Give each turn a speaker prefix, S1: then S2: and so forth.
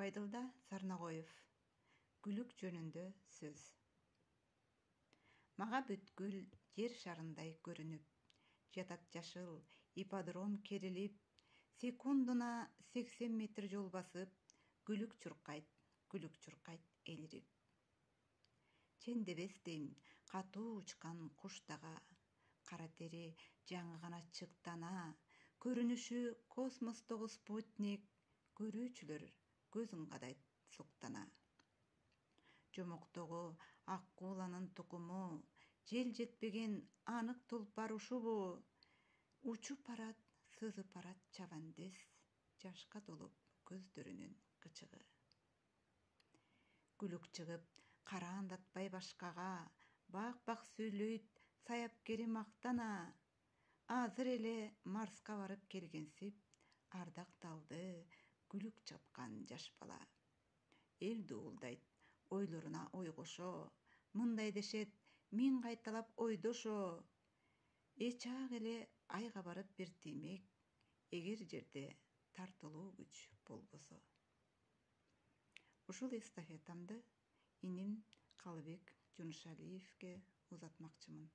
S1: Байдылда Сарнагоев. Гүлүк жөнүндө сөз. Мага бүткүл жер шарындай көрүнүп, жатат жашыл ипподром керилип, секундуна 80 метр жол басып, гүлүк чуркайт элирип. Чендебестейм катуу учкан куштага, кара тери жаңы гана чыктана, көрүнүшү космостогу спутник, көрүүчүлөр көзүн кадайт суктана. Жомоктогу ак кууланын тукуму, жел жетпеген анык тулпар ушубу? Учуп барат, сызып барат чабандес, жашка толуп көздөрүнүн кычыгы. Гүлүк чыгып, караандатпай башкага, бак сүйлөйт саяпкери мактана. Азыр эле Марска барып келгенсип, ардакталды гүлүк чапкан жаш бала. Эл дуулдайт, ойлоруна ой кошо, мындай дешет, миң кайталап ойдошо. Чак эле айга барып бир тиймек, эгер жерде тартылуу күч болбосо. Ушул эстафетамды иним Калыбек Жунушалиевге узатмакчымын.